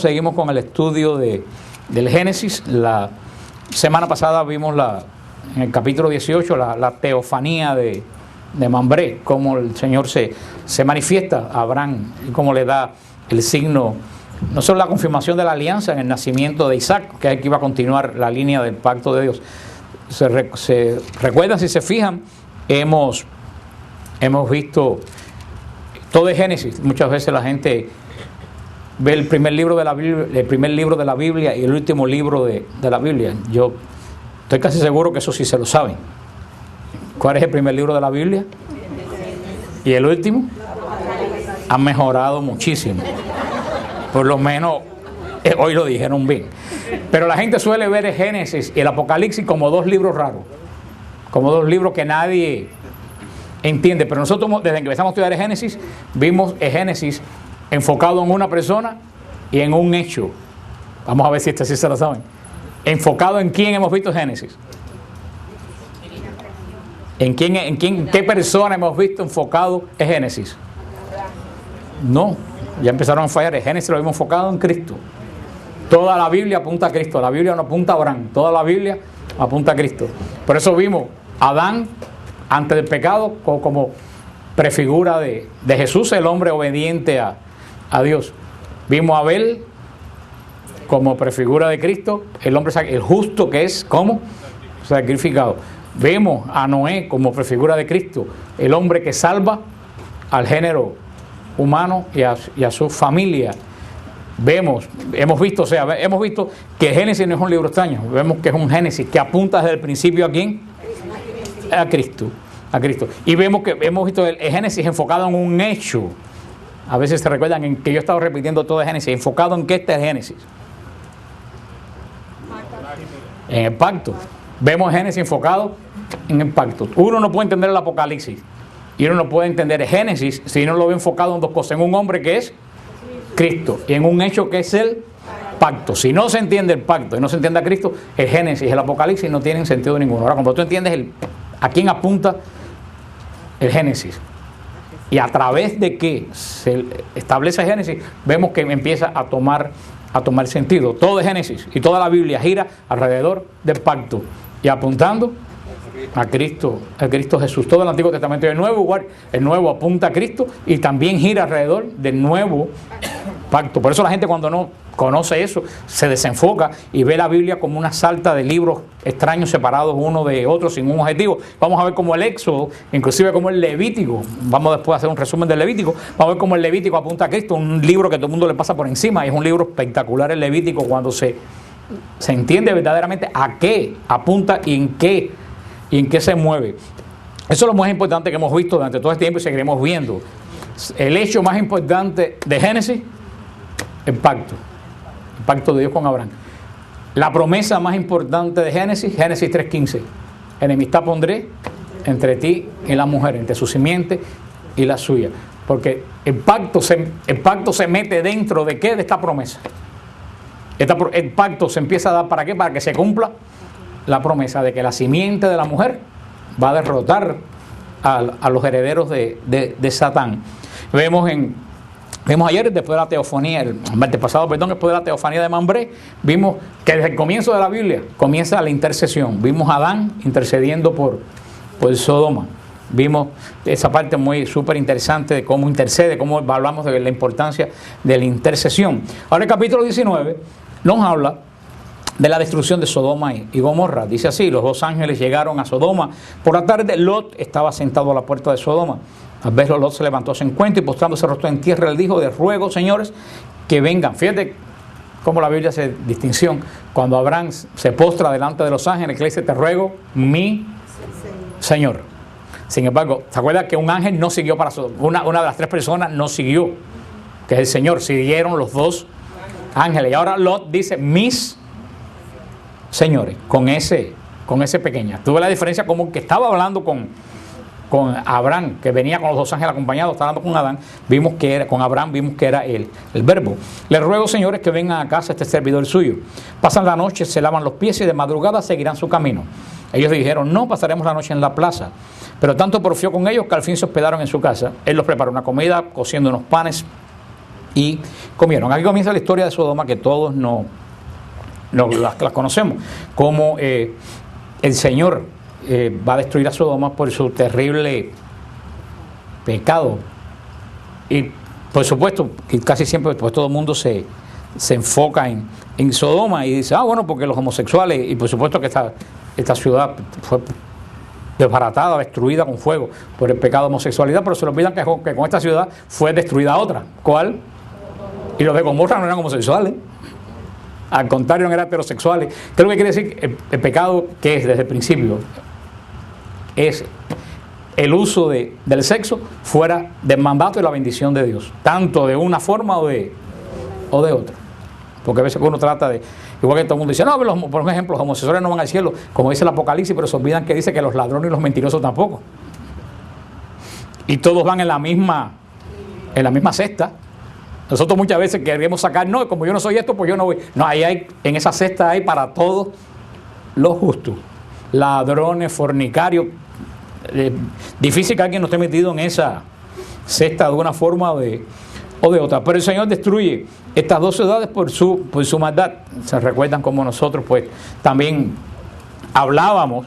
seguimos con el estudio del Génesis. La semana pasada vimos en el capítulo 18 la teofanía de Mambré, cómo el Señor se manifiesta a Abraham y cómo le da el signo, no solo la confirmación de la alianza en el nacimiento de Isaac, que es el que iba a continuar la línea del pacto de Dios. Se recuerdan, si se fijan, hemos visto todo el Génesis. Muchas veces la gente ve el primer libro de la Biblia, y el último libro de la Biblia. Yo estoy casi seguro que eso sí se lo saben. ¿Cuál es el primer libro de la Biblia? ¿Y el último? Han mejorado muchísimo. Por lo menos hoy lo dijeron bien. Pero la gente suele ver el Génesis y el Apocalipsis como dos libros raros, como dos libros que nadie entiende. Pero nosotros, desde que empezamos a estudiar el Génesis, vimos el Génesis enfocado en una persona y en un hecho. Vamos a ver si este sí se lo saben. ¿Enfocado en quién hemos visto el Génesis? ¿En qué persona hemos visto enfocado el Génesis? No, ya empezaron a fallar. El Génesis lo hemos enfocado en Cristo. Toda la Biblia apunta a Cristo. La Biblia no apunta a Abraham. Toda la Biblia apunta a Cristo. Por eso vimos a Adán antes del pecado como prefigura de Jesús, el hombre obediente a Dios. Vimos a Abel como prefigura de Cristo, el hombre, el justo, que es como sacrificado. Vemos a Noé como prefigura de Cristo, el hombre que salva al género humano y a su familia. Hemos visto que el Génesis no es un libro extraño. Vemos que es un Génesis que apunta desde el principio ¿a quién? A Cristo. Y hemos visto el Génesis enfocado en un hecho. A veces se recuerdan en que yo he estado repitiendo todo el Génesis. ¿Enfocado en qué está el Génesis? En el pacto. Vemos el Génesis enfocado en el pacto. Uno no puede entender el Apocalipsis y uno no puede entender el Génesis si no lo ve enfocado en dos cosas: en un hombre que es Cristo y en un hecho que es el pacto. Si no se entiende el pacto y no se entiende a Cristo, el Génesis y el Apocalipsis no tienen sentido ninguno. Ahora, cuando tú entiendes a quién apunta el Génesis y a través de qué se establece el Génesis, vemos que empieza a tomar sentido. Todo el Génesis y toda la Biblia gira alrededor del pacto y apuntando a Cristo Jesús. Todo el Antiguo Testamento y el Nuevo apunta a Cristo y también gira alrededor del nuevo pacto. Por eso la gente, cuando no conoce eso, se desenfoca y ve la Biblia como una sarta de libros extraños separados uno de otro sin un objetivo. Vamos a ver cómo el Éxodo, inclusive como el Levítico, vamos después a hacer un resumen del Levítico, vamos a ver cómo el Levítico apunta a Cristo, un libro que todo el mundo le pasa por encima, y es un libro espectacular el Levítico cuando se entiende verdaderamente a qué apunta y en qué se mueve. Eso es lo más importante que hemos visto durante todo este tiempo y seguiremos viendo. El hecho más importante de Génesis, el pacto de Dios con Abraham. La promesa más importante de Génesis 3:15. Enemistad pondré entre ti y la mujer, entre su simiente y la suya. Porque el pacto se mete dentro de ¿qué? De esta promesa. El pacto se empieza a dar ¿para qué? Para que se cumpla la promesa de que la simiente de la mujer va a derrotar a los herederos de Satán. Vemos ayer, después de la teofanía, el martes pasado, después de la teofanía de Mambré, vimos que desde el comienzo de la Biblia comienza la intercesión. Vimos a Adán intercediendo por Sodoma. Vimos esa parte muy súper interesante de cómo intercede, cómo hablamos de la importancia de la intercesión. Ahora el capítulo 19 nos habla de la destrucción de Sodoma y Gomorra. Dice así: los dos ángeles llegaron a Sodoma. Por la tarde Lot estaba sentado a la puerta de Sodoma. Al verlo, Lot se levantó a su encuentro y postrándose rostro en tierra, le dijo: les ruego, señores, que vengan. Fíjate cómo la Biblia hace distinción. Cuando Abraham se postra delante de los ángeles, que le dice: te ruego, mi Señor. Sin embargo, ¿se acuerda que un ángel no siguió para Sodoma? Una de las tres personas no siguió, que es el Señor. Siguieron los dos ángeles. Y ahora Lot dice: mis señores, con ese pequeña. Tuve la diferencia como que estaba hablando con Abraham, que venía con los dos ángeles acompañados, estaba hablando con Adán, con Abraham vimos que era el verbo. Les ruego, señores, que vengan a casa este servidor suyo. Pasan la noche, se lavan los pies y de madrugada seguirán su camino. Ellos dijeron: no, pasaremos la noche en la plaza. Pero tanto porfió con ellos que al fin se hospedaron en su casa. Él los preparó una comida, cociendo unos panes y comieron. Aquí comienza la historia de Sodoma, que todos las conocemos, como el Señor va a destruir a Sodoma por su terrible pecado. Y por supuesto que casi siempre pues todo el mundo se enfoca en Sodoma y dice, bueno, porque los homosexuales, y por supuesto que esta ciudad fue desbaratada, destruida con fuego por el pecado de homosexualidad, pero se le olvidan que con esta ciudad fue destruida otra. ¿Cuál? Y los de Gomorra no eran homosexuales, al contrario, no eran heterosexuales. ¿Qué es lo que quiere decir? El pecado, que es desde el principio, es el uso del sexo fuera del mandato y la bendición de Dios, tanto de una forma o de otra. Porque a veces uno trata de, igual que todo el mundo dice, no, por ejemplo, los homosexuales no van al cielo, como dice el Apocalipsis, pero se olvidan que dice que los ladrones y los mentirosos tampoco. Y todos van en la misma cesta. Nosotros muchas veces queremos sacar, no, como yo no soy esto, pues yo no voy. No, en esa cesta hay para todos los justos. Ladrones, fornicarios. Difícil que alguien no esté metido en esa cesta de una forma o de otra. Pero el Señor destruye estas dos ciudades por su maldad. Se recuerdan como nosotros pues también hablábamos,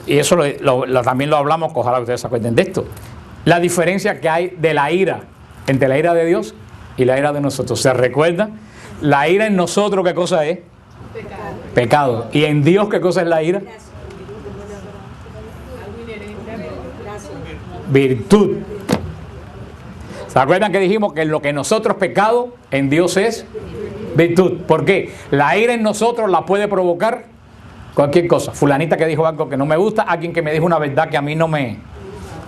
y eso también lo hablamos, ojalá ustedes se acuerden de esto, la diferencia que hay de la ira, entre la ira de Dios y la ira de nosotros. ¿Se recuerdan? La ira en nosotros, ¿qué cosa es? Pecado. ¿Y en Dios qué cosa es la ira? Virtud. ¿Se acuerdan que dijimos que lo que nosotros pecado en Dios es virtud? ¿Por qué? La ira en nosotros la puede provocar cualquier cosa. Fulanita que dijo algo que no me gusta, alguien que me dijo una verdad que a mí no me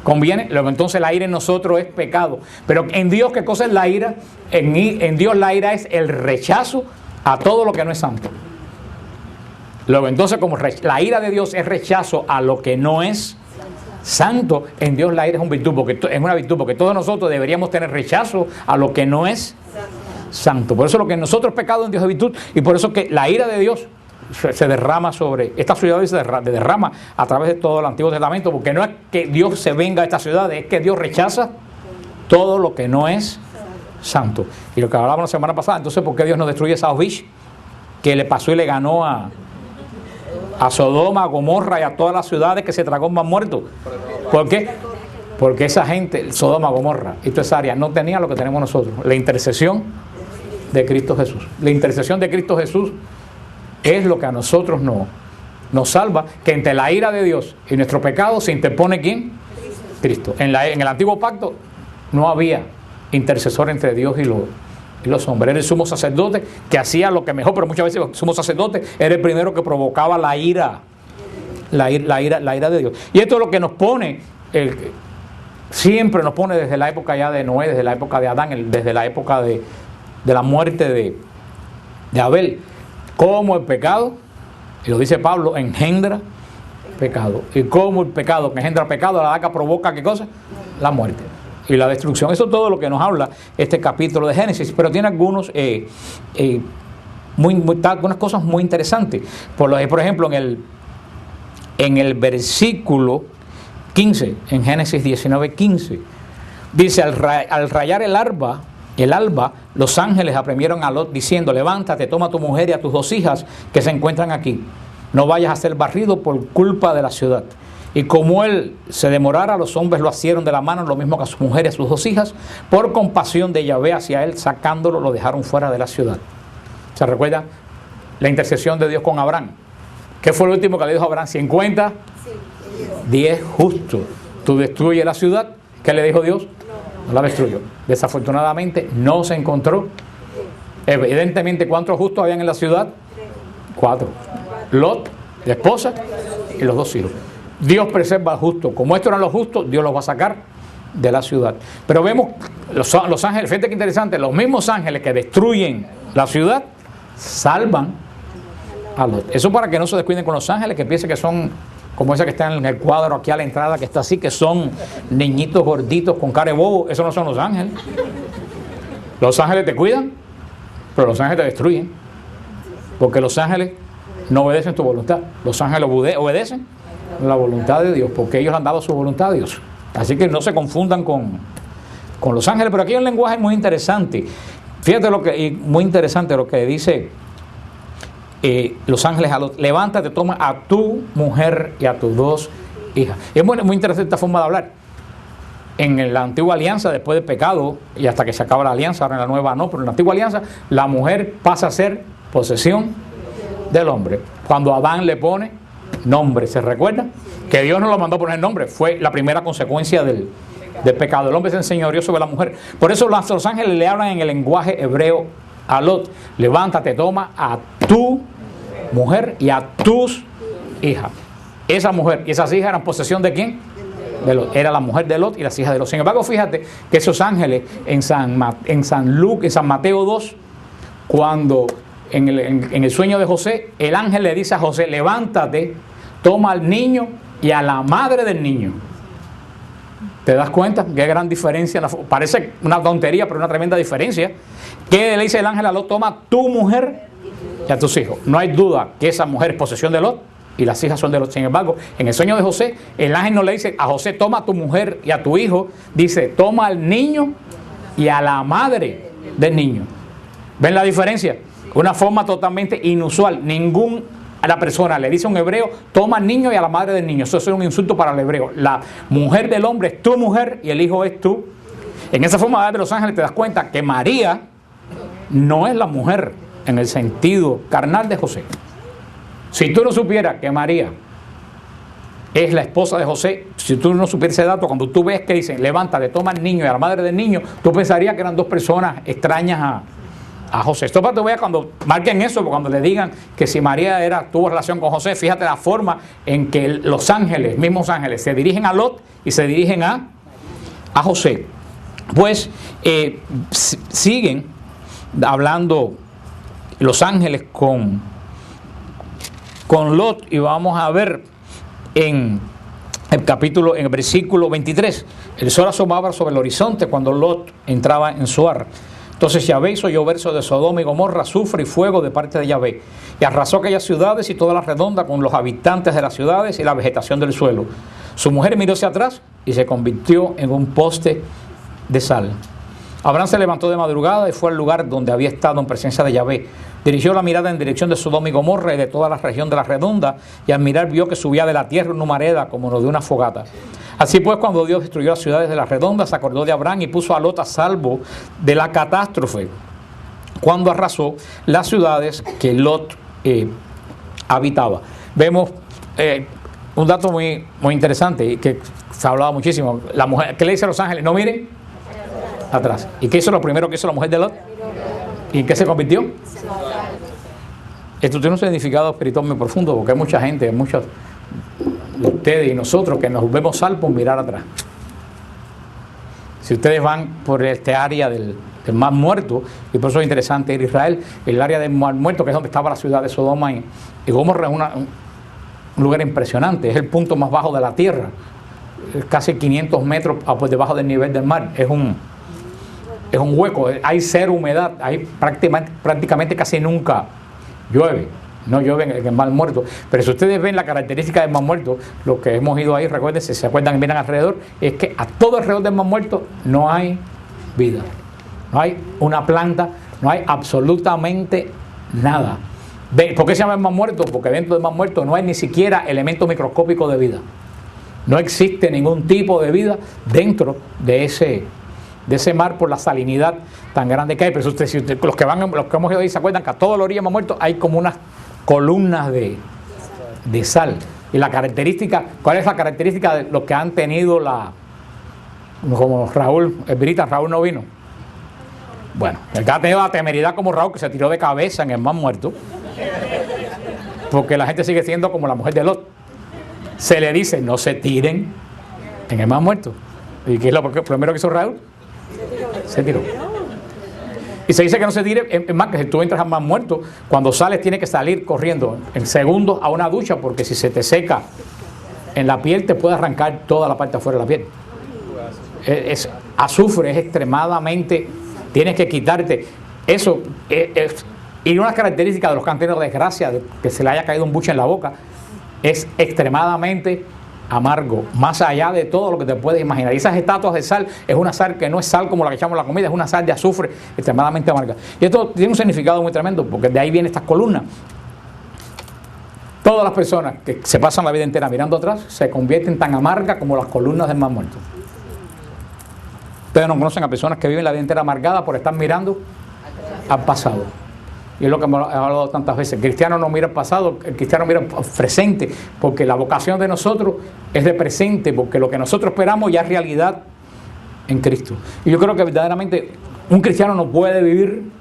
conviene, luego entonces la ira en nosotros es pecado. Pero en Dios, ¿qué cosa es la ira? En Dios la ira es el rechazo a todo lo que no es santo. Luego entonces, como la ira de Dios es rechazo a lo que no es santo, en Dios la ira es una virtud, porque todos nosotros deberíamos tener rechazo a lo que no es santo. Por eso lo que nosotros pecado en Dios es virtud, y por eso que la ira de Dios se derrama sobre esta ciudad y se derrama a través de todo el Antiguo Testamento, porque no es que Dios se venga a esta ciudad, es que Dios rechaza todo lo que no es santo. Y lo que hablábamos la semana pasada, entonces ¿por qué Dios no destruye South Beach, que le pasó y le ganó a Sodoma, a Gomorra y a todas las ciudades que se tragó más muertos? ¿Por qué? Porque esa gente, Sodoma, Gomorra y toda esa área no tenía lo que tenemos nosotros, la intercesión de Cristo Jesús. La intercesión de Cristo Jesús es lo que a nosotros nos salva, que entre la ira de Dios y nuestro pecado se interpone ¿quién? Cristo. En el antiguo pacto no había intercesor entre Dios y los hombres. Era el sumo sacerdote que hacía lo que mejor, pero muchas veces el sumo sacerdote era el primero que provocaba la ira de Dios. Y esto es lo que nos pone, siempre nos pone desde la época ya de Noé, desde la época de Adán, desde la época de la muerte de Abel, como el pecado, y lo dice Pablo, engendra pecado. Y como el pecado que engendra pecado, la daga provoca ¿qué cosa? La muerte y la destrucción. Eso es todo lo que nos habla este capítulo de Génesis, pero tiene algunas cosas muy interesantes. Por ejemplo, en el versículo 15, en Génesis 19:15, dice, al rayar el alba, los ángeles apremiaron a Lot diciendo, levántate, toma a tu mujer y a tus 2 hijas que se encuentran aquí. No vayas a ser barrido por culpa de la ciudad. Y como él se demorara, los hombres lo asieron de la mano, lo mismo que a su mujer y a sus 2 hijas, por compasión de Yahvé hacia él, sacándolo, lo dejaron fuera de la ciudad. ¿Se recuerda la intercesión de Dios con Abraham? ¿Qué fue lo último que le dijo a Abraham? 50, 10 justos. Tú destruyes la ciudad. ¿Qué le dijo Dios? No la destruyó. Desafortunadamente no se encontró. Evidentemente, ¿cuántos justos habían en la ciudad? 4. Lot, la esposa y los 2 hijos. Dios preserva al justo. Como estos eran los justos, Dios los va a sacar de la ciudad. Pero vemos los ángeles, fíjate que interesante, los mismos ángeles que destruyen la ciudad salvan a Lot. Eso para que no se descuiden con los ángeles, que piensen que son como esa que está en el cuadro aquí a la entrada, que está así, que son niñitos gorditos con cara de bobo. Esos no son los ángeles. Los ángeles te cuidan, pero los ángeles te destruyen, porque los ángeles no obedecen tu voluntad. Los ángeles obedecen la voluntad de Dios, porque ellos han dado su voluntad a Dios. Así que no se confundan con con los ángeles. Pero aquí hay un lenguaje muy interesante. Fíjate muy interesante lo que dice los ángeles a Lot: levántate, toma a tu mujer y a tus 2 hijas. Y es muy, muy interesante esta forma de hablar. En la antigua alianza, después del pecado y hasta que se acaba la alianza, ahora en la nueva no, pero en la antigua alianza la mujer pasa a ser posesión del hombre. Cuando Adán le pone nombre, ¿se recuerda? Que Dios no lo mandó poner nombre, fue la primera consecuencia del pecado. El hombre se enseñoreó sobre la mujer. Por eso los ángeles le hablan en el lenguaje hebreo a Lot: levántate, toma a tu mujer y a tus hijas. Esa mujer y esas hijas eran posesión ¿de quién? De Lot. Era la mujer de Lot y las hijas de Lot. Sin embargo, fíjate que esos ángeles en San Mateo 2, cuando en el sueño de José, el ángel le dice a José: levántate, toma al niño y a la madre del niño. ¿Te das cuenta? Qué gran diferencia. Parece una tontería, pero una tremenda diferencia. ¿Qué le dice el ángel a Lot? Toma tu mujer y a tus hijos. No hay duda que esa mujer es posesión de Lot y las hijas son de Lot. Sin embargo, en el sueño de José, el ángel no le dice a José: toma a tu mujer y a tu hijo. Dice: toma al niño y a la madre del niño. ¿Ven la diferencia? Una forma totalmente inusual. La persona le dice a un hebreo: toma al niño y a la madre del niño. Eso es un insulto para el hebreo. La mujer del hombre es tu mujer y el hijo es tú. En esa forma de los ángeles te das cuenta que María no es la mujer en el sentido carnal de José. Si tú no supieras que María es la esposa de José, si tú no supieras ese dato, cuando tú ves que dicen levántate, toma al niño y a la madre del niño, tú pensarías que eran 2 personas extrañas a José. Esto para que tú veas, cuando marquen eso, cuando le digan que si María tuvo relación con José, fíjate la forma en que los ángeles, mismos ángeles, se dirigen a Lot y se dirigen a José. Pues siguen hablando los ángeles con Lot, y vamos a ver en el versículo 23, el sol asomaba sobre el horizonte cuando Lot entraba en Zoar. Entonces Yahvé hizo llover sobre Sodoma y Gomorra azufre y fuego de parte de Yahvé, y arrasó aquellas ciudades y toda la redonda con los habitantes de las ciudades y la vegetación del suelo. Su mujer miró hacia atrás y se convirtió en un poste de sal. Abraham se levantó de madrugada y fue al lugar donde había estado en presencia de Yahvé. Dirigió la mirada en dirección de Sodoma y Gomorra y de toda la región de la redonda, y al mirar vio que subía de la tierra una humareda como lo de una fogata. Así pues, cuando Dios destruyó las ciudades de la redonda, se acordó de Abraham y puso a Lot a salvo de la catástrofe, cuando arrasó las ciudades que Lot habitaba. Vemos un dato muy, muy interesante y que se ha hablado muchísimo. La mujer, ¿qué le dice a los ángeles? No miren atrás. ¿Y qué hizo lo primero que hizo la mujer de Lot? ¿Y en qué se convirtió? Esto tiene un significado espiritual muy profundo, porque hay mucha gente, muchos de ustedes y nosotros que nos vemos salvos mirar atrás. Si ustedes van por este área del Mar Muerto, y por eso es interesante ir a Israel, el área del Mar Muerto, que es donde estaba la ciudad de Sodoma y Gomorra, es un lugar impresionante, es el punto más bajo de la tierra, es casi 500 metros por debajo del nivel del mar. Es un hueco, hay cero humedad, hay prácticamente casi nunca llueve. No llueve en el Mar Muerto. Pero si ustedes ven la característica del Mar Muerto, los que hemos ido ahí, recuerden, si se acuerdan y miran alrededor, es que a todo alrededor del Mar Muerto no hay vida. No hay una planta, no hay absolutamente nada. ¿Por qué se llama el Mar Muerto? Porque dentro del Mar Muerto no hay ni siquiera elemento microscópico de vida. No existe ningún tipo de vida dentro de ese mar, por la salinidad tan grande que hay. Pero los que hemos ido ahí se acuerdan que a toda la orilla del Mar Muerto hay como unas columnas de sal. Y la característica, ¿cuál es la característica de los que han tenido como Raúl, Raúl no vino? Bueno, el que ha tenido la temeridad como Raúl, que se tiró de cabeza en el Mar Muerto, porque la gente sigue siendo como la mujer de Lot. Se le dice: no se tiren en el Mar Muerto. ¿Y qué es lo primero que hizo Raúl? Se tiró. Y se dice que no se tire, es más, que si tú entras al Mar Muerto, cuando sales tienes que salir corriendo en segundos a una ducha, porque si se te seca en la piel te puede arrancar toda la parte afuera de la piel. Es azufre, es extremadamente, tienes que quitarte eso. Y una característica de los que han tenido desgracia de que se le haya caído un buche en la boca, es extremadamente amargo, más allá de todo lo que te puedes imaginar. Y esas estatuas de sal es una sal que no es sal como la que echamos en la comida, es una sal de azufre extremadamente amarga. Y esto tiene un significado muy tremendo, porque de ahí vienen estas columnas. Todas las personas que se pasan la vida entera mirando atrás se convierten tan amargas como las columnas del Mar Muerto. Ustedes no conocen a personas que viven la vida entera amargadas por estar mirando al pasado. Y es lo que hemos hablado tantas veces. El cristiano no mira el pasado, el cristiano mira el presente, porque la vocación de nosotros es de presente, porque lo que nosotros esperamos ya es realidad en Cristo. Y yo creo que verdaderamente un cristiano no puede vivir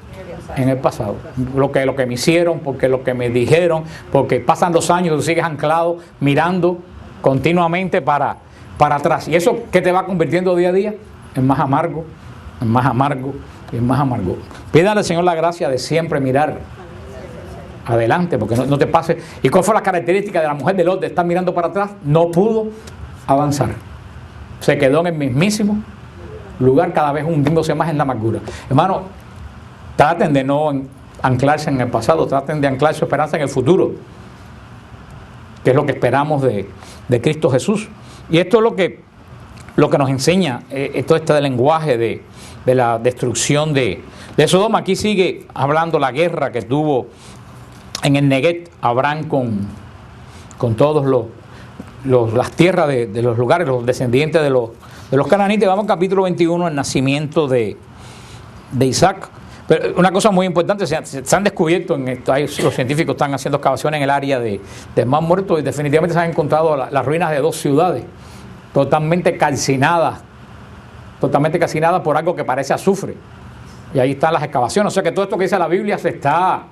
en el pasado. Lo que me hicieron, porque lo que me dijeron, porque pasan los años y tú sigues anclado, mirando continuamente para atrás. Y eso que te va convirtiendo día a día en más amargo, en más amargo, en más amargo. Pídale al Señor la gracia de siempre mirar adelante, porque no te pase. ¿Y cuál fue la característica de la mujer de Lot de estar mirando para atrás? No pudo avanzar. Se quedó en el mismísimo lugar, cada vez hundiéndose más en la amargura. Hermano, traten de no anclarse en el pasado, traten de anclar su esperanza en el futuro, que es lo que esperamos de Cristo Jesús. Y esto es lo que nos enseña todo este lenguaje de la destrucción de Sodoma. Aquí sigue hablando la guerra que tuvo en el Neguet Abraham con todos las tierras de los lugares, los descendientes de los cananitas. Vamos al capítulo 21, el nacimiento de Isaac. Pero una cosa muy importante, se han descubierto, los científicos están haciendo excavaciones en el área del Mar Muerto y definitivamente se han encontrado las ruinas de 2 ciudades totalmente calcinadas por algo que parece azufre. Y ahí están las excavaciones. O sea que todo esto que dice la Biblia se está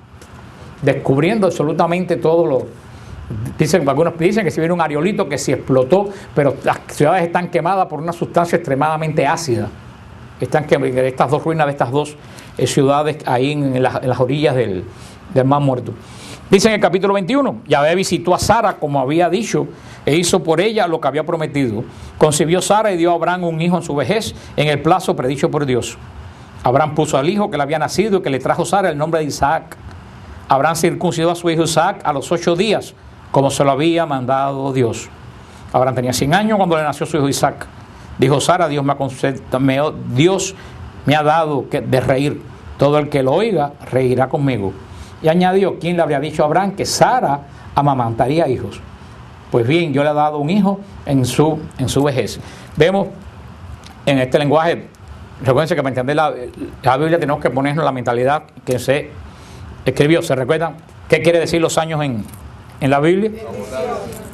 descubriendo absolutamente todo algunos dicen que si viene un aerolito que si explotó, pero las ciudades están quemadas por una sustancia extremadamente ácida. Estas 2 ruinas de estas 2 ciudades ahí en las orillas del Mar Muerto. Dice en el capítulo 21, Yahvé visitó a Sara como había dicho e hizo por ella lo que había prometido. Concibió Sara y dio a Abraham un hijo en su vejez en el plazo predicho por Dios. Abraham puso al hijo que le había nacido y que le trajo Sara el nombre de Isaac. Abraham circuncidó a su hijo Isaac a los 8 días, como se lo había mandado Dios. Abraham tenía 100 años cuando le nació su hijo Isaac. Dijo Sara, Dios me ha dado de reír. Todo el que lo oiga reirá conmigo. Y añadió, ¿quién le habría dicho a Abraham que Sara amamantaría hijos? Pues bien, yo le he dado un hijo en su vejez. Vemos en este lenguaje, recuérdense que para entender la Biblia tenemos que ponernos la mentalidad que se escribió. ¿Se recuerdan qué quiere decir los años en la Biblia?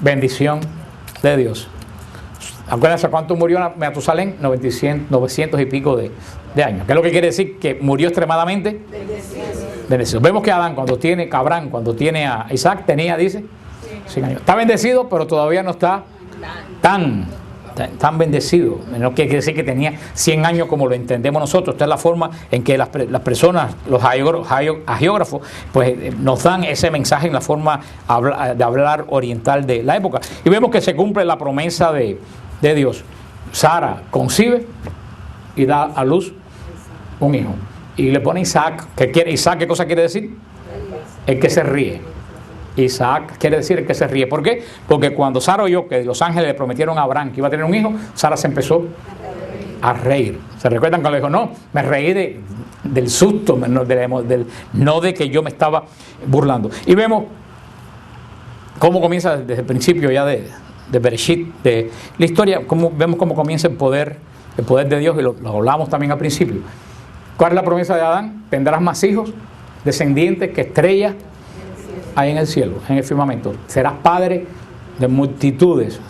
Bendición de Dios. Acuérdense cuánto murió Matusalén, 900 y pico de años. ¿Qué es lo que quiere decir? Que murió extremadamente bendecido. Vemos que Abraham cuando tiene a Isaac tenía, dice, 100 años. Está bendecido, pero todavía no está tan bendecido. No quiere decir que tenía 100 años como lo entendemos nosotros. Esta es la forma en que las personas, los hagiógrafos, pues nos dan ese mensaje en la forma de hablar oriental de la época. Y vemos que se cumple la promesa de Dios. Sara concibe y da a luz un hijo. Y le pone Isaac. ¿Isaac qué cosa quiere decir? El que se ríe. Isaac quiere decir el que se ríe. ¿Por qué? Porque cuando Sara oyó que los ángeles le prometieron a Abraham que iba a tener un hijo, Sara se empezó a reír. ¿Se recuerdan cuando le dijo, no, me reí del susto, no de que yo me estaba burlando? Y vemos cómo comienza desde el principio ya de Bereshit, de la historia, vemos cómo comienza el poder de Dios, y lo hablamos también al principio. ¿Cuál es la promesa de Adán? Tendrás más hijos, descendientes, que estrellas ahí en el cielo, en el firmamento. Serás padre de multitudes.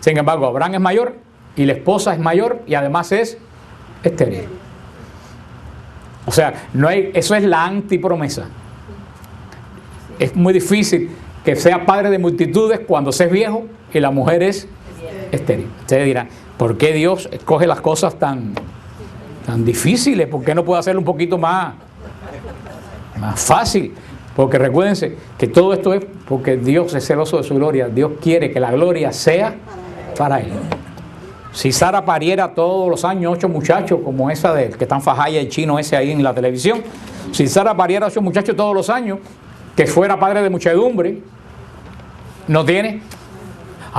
Sin embargo, Abraham es mayor y la esposa es mayor y además es estéril. O sea, eso es la antipromesa. Es muy difícil que sea padre de multitudes cuando se es viejo y la mujer es estéril. Ustedes dirán, ¿por qué Dios escoge las cosas tan difíciles? ¿Por qué no puede hacerlo un poquito más fácil? Porque recuérdense que todo esto es porque Dios es celoso de su gloria. Dios quiere que la gloria sea para Él. Si Sara pariera todos los años 8 muchachos, como esa del que están fajaya el chino ese ahí en la televisión, si Sara pariera 8 muchachos todos los años, que fuera padre de muchedumbre, no tiene.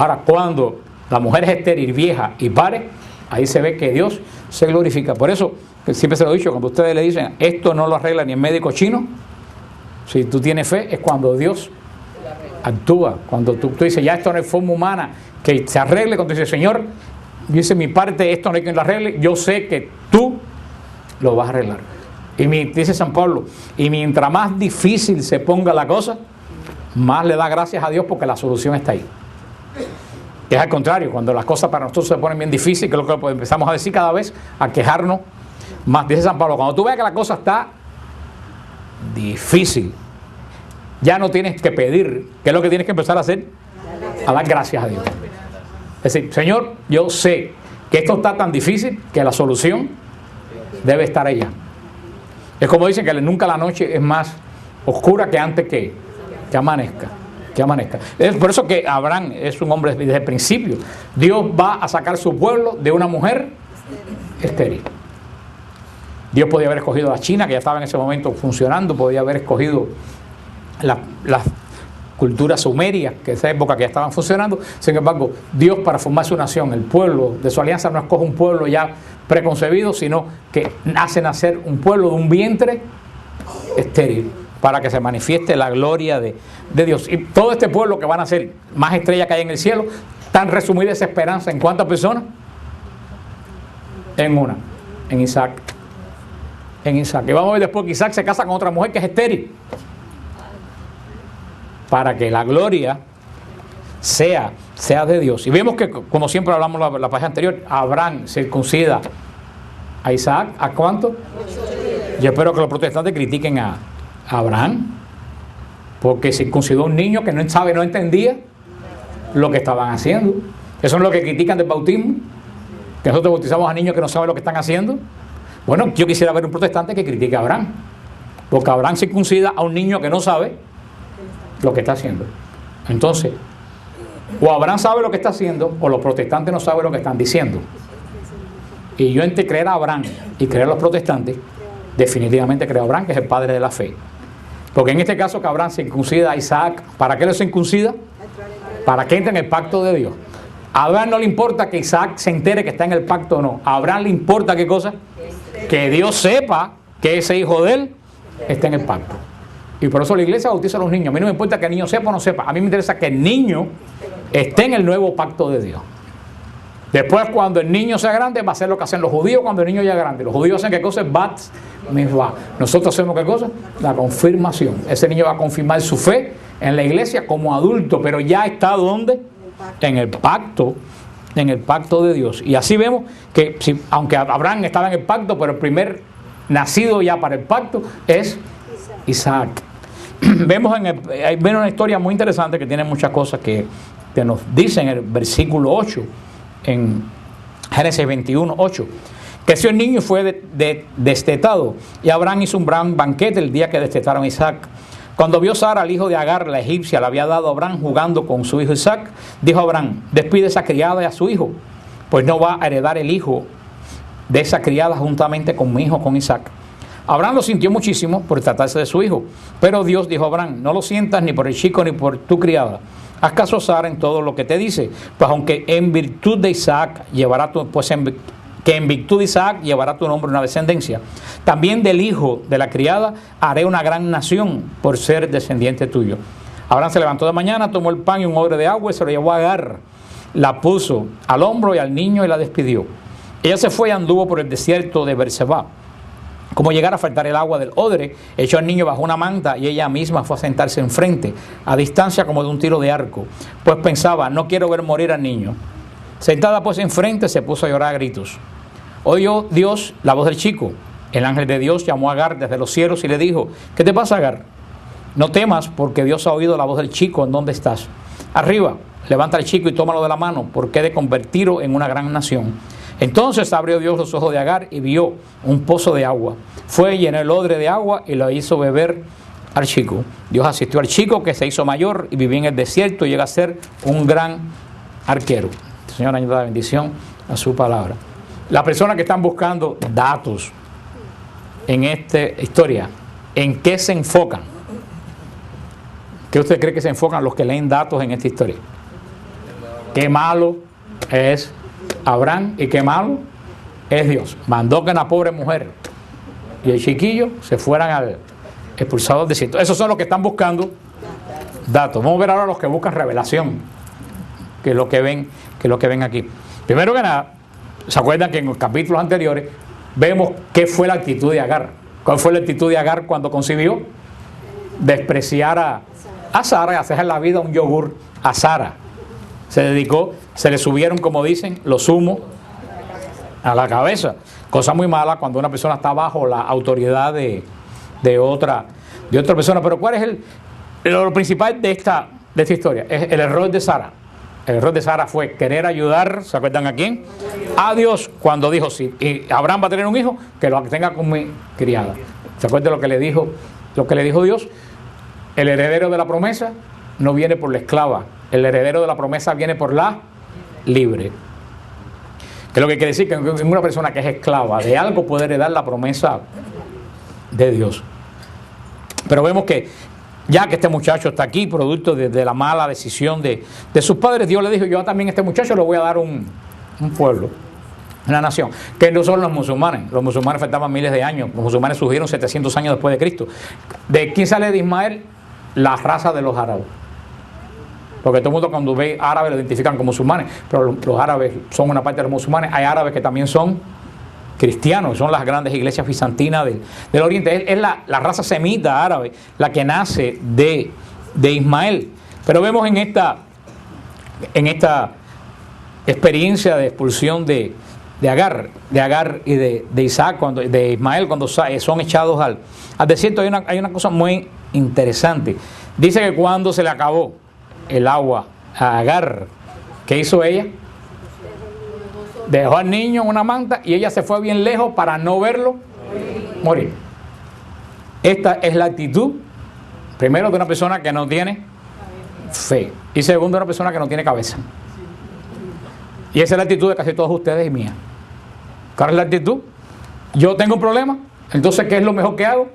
Ahora, cuando la mujer es estéril, vieja y pare, ahí se ve que Dios se glorifica. Por eso, siempre se lo he dicho, cuando ustedes le dicen, esto no lo arregla ni el médico chino, si tú tienes fe, es cuando Dios actúa. Cuando tú dices, ya esto no es forma humana, que se arregle, cuando dices, Señor, yo hice mi parte, esto no hay quien lo arregle, yo sé que tú lo vas a arreglar. Y dice San Pablo, y mientras más difícil se ponga la cosa, más le da gracias a Dios porque la solución está ahí. Es al contrario, cuando las cosas para nosotros se ponen bien difíciles, que es lo que empezamos a decir cada vez, a quejarnos más. Dice San Pablo, cuando tú veas que la cosa está difícil, ya no tienes que pedir, ¿qué es lo que tienes que empezar a hacer? A dar gracias a Dios. Es decir, Señor, yo sé que esto está tan difícil que la solución debe estar allá. Es como dicen que nunca la noche es más oscura que antes que amanezca. Que amanezca. Es por eso que Abraham es un hombre desde el principio. Dios va a sacar su pueblo de una mujer estéril. Dios podía haber escogido a la China, que ya estaba en ese momento funcionando, podía haber escogido las culturas sumerias, que en esa época que ya estaban funcionando. Sin embargo, Dios, para formar su nación, el pueblo de su alianza, no escoge un pueblo ya preconcebido, sino que hace nacer un pueblo de un vientre estéril, para que se manifieste la gloria de Dios. Y todo este pueblo que van a ser más estrellas que hay en el cielo, tan resumida esa esperanza, ¿en cuántas personas? En una, en Isaac. En Isaac. Y vamos a ver después que Isaac se casa con otra mujer que es estéril, para que la gloria sea de Dios. Y vemos que, como siempre hablamos la página anterior, Abraham circuncida a Isaac, ¿a cuánto? Yo espero que los protestantes critiquen a Abraham, porque circuncidó a un niño que no entendía lo que estaban haciendo. Eso es lo que critican del bautismo, que nosotros bautizamos a niños que no saben lo que están haciendo. Bueno, yo quisiera ver un protestante que critique a Abraham, porque Abraham circuncida a un niño que no sabe lo que está haciendo. Entonces, o Abraham sabe lo que está haciendo, o los protestantes no saben lo que están diciendo. Y yo, entre creer a Abraham y creer a los protestantes, definitivamente creo a Abraham, que es el padre de la fe. Porque en este caso que Abraham circuncida a Isaac, ¿para qué lo circuncida? Para que entre en el pacto de Dios. A Abraham no le importa que Isaac se entere que está en el pacto o no. A Abraham le importa, ¿qué cosa? Que Dios sepa que ese hijo de él está en el pacto. Y por eso la iglesia bautiza a los niños. A mí no me importa que el niño sepa o no sepa. A mí me interesa que el niño esté en el nuevo pacto de Dios. Después, cuando el niño sea grande, va a hacer lo que hacen los judíos cuando el niño ya es grande. Los judíos hacen, ¿qué cosa? Bat mitzvah. Nosotros hacemos, ¿qué cosa? La confirmación. Ese niño va a confirmar su fe en la iglesia como adulto, pero ya está ¿dónde? En el pacto de Dios. Y así vemos que, aunque Abraham estaba en el pacto, pero el primer nacido ya para el pacto es Isaac. Vemos una historia muy interesante que tiene muchas cosas que nos dice en el versículo 8, en Génesis 21, 8. Creció el niño y fue destetado, y Abraham hizo un gran banquete el día que destetaron a Isaac. Cuando vio Sara al hijo de Agar, la egipcia, le había dado a Abraham jugando con su hijo Isaac, dijo a Abraham: despide a esa criada y a su hijo, pues no va a heredar el hijo de esa criada juntamente con mi hijo, con Isaac. Abraham lo sintió muchísimo por tratarse de su hijo, pero Dios dijo a Abraham: no lo sientas ni por el chico ni por tu criada. Haz caso a Sara en todo lo que te dice, pues aunque en virtud de Isaac llevará en virtud de Isaac llevará tu nombre una descendencia. También del hijo de la criada haré una gran nación por ser descendiente tuyo. Abraham se levantó de mañana, tomó el pan y un odre de agua y se lo llevó a Agar. La puso al hombro y al niño y la despidió. Ella se fue y anduvo por el desierto de Berseba. Como llegara a faltar el agua del odre, echó al niño bajo una manta y ella misma fue a sentarse enfrente, a distancia como de un tiro de arco, pues pensaba: no quiero ver morir al niño. Sentada pues enfrente, se puso a llorar a gritos. Oyó Dios la voz del chico. El ángel de Dios llamó a Agar desde los cielos y le dijo: ¿qué te pasa, Agar? No temas, porque Dios ha oído la voz del chico en donde estás. Arriba, levanta al chico y tómalo de la mano, porque he de convertirlo en una gran nación. Entonces abrió Dios los ojos de Agar y vio un pozo de agua. Fue, llenó el odre de agua y lo hizo beber al chico. Dios asistió al chico, que se hizo mayor y vivía en el desierto y llega a ser un gran arquero. El Señor añada la bendición a su palabra. Las personas que están buscando datos en esta historia, ¿en qué se enfocan? ¿Qué usted cree que se enfocan los que leen datos en esta historia? qué malo es Abraham y qué malo es Dios. Mandó que la pobre mujer y el chiquillo se fueran al expulsado del desierto. Esos son los que están buscando datos. Vamos a ver ahora los que buscan revelación, que es lo que ven aquí. Primero que nada, ¿se acuerdan que en los capítulos anteriores vemos qué fue la actitud de Agar? ¿Cuál fue la actitud de Agar cuando concibió? Despreciar a Sara y hacer la vida un yogur a Sara. Se dedicó, se le subieron, como dicen, los humos a la cabeza. Cosa muy mala cuando una persona está bajo la autoridad de otra persona. Pero ¿cuál es lo principal de esta historia? Es el error de Sara. El error de Sara fue querer ayudar, ¿se acuerdan a quién? A Dios, cuando dijo, sí, y Abraham va a tener un hijo, que lo tenga con mi criada. ¿Se acuerdan lo que le dijo Dios? El heredero de la promesa no viene por la esclava, el heredero de la promesa viene por la libre. Que es lo que quiere decir que una persona que es esclava de algo puede heredar la promesa de Dios. Pero vemos que ya que este muchacho está aquí, producto de la mala decisión de sus padres, Dios le dijo, yo también a este muchacho le voy a dar un pueblo, una nación, que no son los musulmanes. Los musulmanes faltaban miles de años, los musulmanes surgieron 700 años después de Cristo. ¿De quién sale de Ismael? La raza de los árabes. Porque todo el mundo cuando ve árabes lo identifican como musulmanes, pero los árabes son una parte de los musulmanes. Hay árabes que también son cristianos, son las grandes iglesias bizantinas del Oriente. Es la raza semita árabe la que nace de Ismael. Pero vemos en esta experiencia de expulsión de Agar y de Isaac, de Ismael, cuando son echados al desierto, hay una cosa muy interesante. Dice que cuando se le acabó el agua a Agar, ¿qué hizo ella? Dejó al niño en una manta y ella se fue bien lejos para no verlo morir. Esta es la actitud, primero, de una persona que no tiene fe, y segundo, de una persona que no tiene cabeza. Y esa es la actitud de casi todos ustedes y mía. ¿Cuál es la actitud? Yo tengo un problema, entonces ¿qué es lo mejor que hago?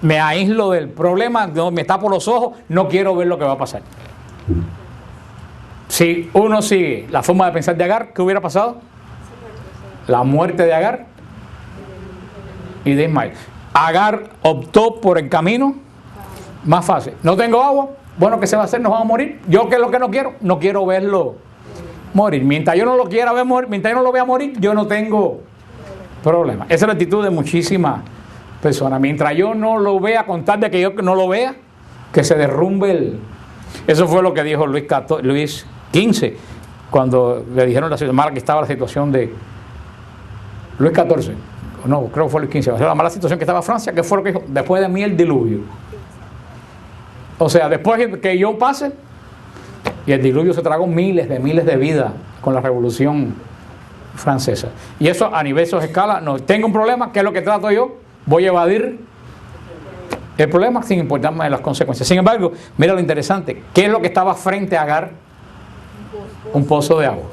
Me aíslo del problema, me tapo los ojos, no quiero ver lo que va a pasar. Si uno sigue la forma de pensar de Agar, ¿qué hubiera pasado? La muerte de Agar y de Ismael. Agar optó por el camino más fácil. No tengo agua, bueno, ¿qué se va a hacer? Nos vamos a morir. Yo, ¿qué es lo que no quiero? No quiero verlo morir. Mientras yo no lo quiera ver morir, mientras yo no lo vea morir, yo no tengo problema. Esa es la actitud de muchísimas personas. Mientras yo no lo vea, con tal de que yo no lo vea, que se derrumbe Eso fue lo que dijo Luis XV, cuando le dijeron la mala que estaba la situación de Luis XIV. No, creo que fue Luis XV. La mala situación que estaba Francia, que fue lo que dijo, después de mí el diluvio. O sea, después que yo pase, y el diluvio se tragó miles de vidas con la Revolución Francesa. Y eso a nivel de escala, no tengo un problema, ¿qué es lo que trato yo? Voy a evadir el problema sin importarme las consecuencias. Sin embargo, mira lo interesante, ¿qué es lo que estaba frente a Agar? Un pozo de agua.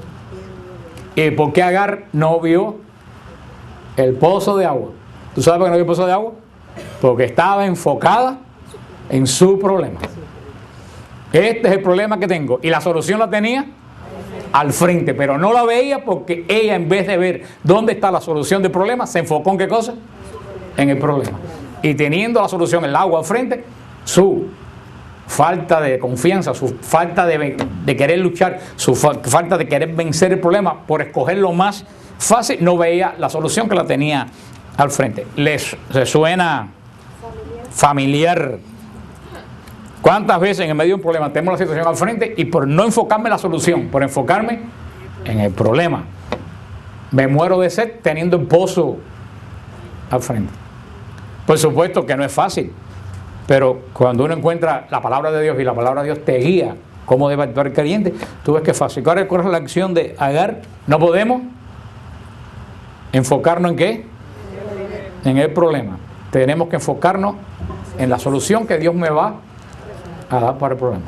¿Y por qué Agar no vio el pozo de agua? ¿Tú sabes por qué no vio el pozo de agua? Porque estaba enfocada en su problema. Este es el problema que tengo. Y la solución la tenía al frente, pero no la veía porque ella, en vez de ver dónde está la solución del problema, se enfocó en ¿qué cosa? En el problema. Y teniendo la solución, el agua al frente, su falta de confianza, su falta de querer luchar, su falta de querer vencer el problema por escoger lo más fácil, no veía la solución que la tenía al frente. ¿Les suena familiar? ¿Cuántas veces en medio de un problema tenemos la situación al frente y por no enfocarme en la solución, por enfocarme en el problema, me muero de sed teniendo el pozo al frente? Por supuesto que no es fácil, pero cuando uno encuentra la palabra de Dios y la palabra de Dios te guía cómo debe actuar el creyente, tú ves que es fácil. ¿Cuál es la acción de Agar? No podemos enfocarnos en ¿qué? En el problema. Tenemos que enfocarnos en la solución que Dios me va a dar para el problema.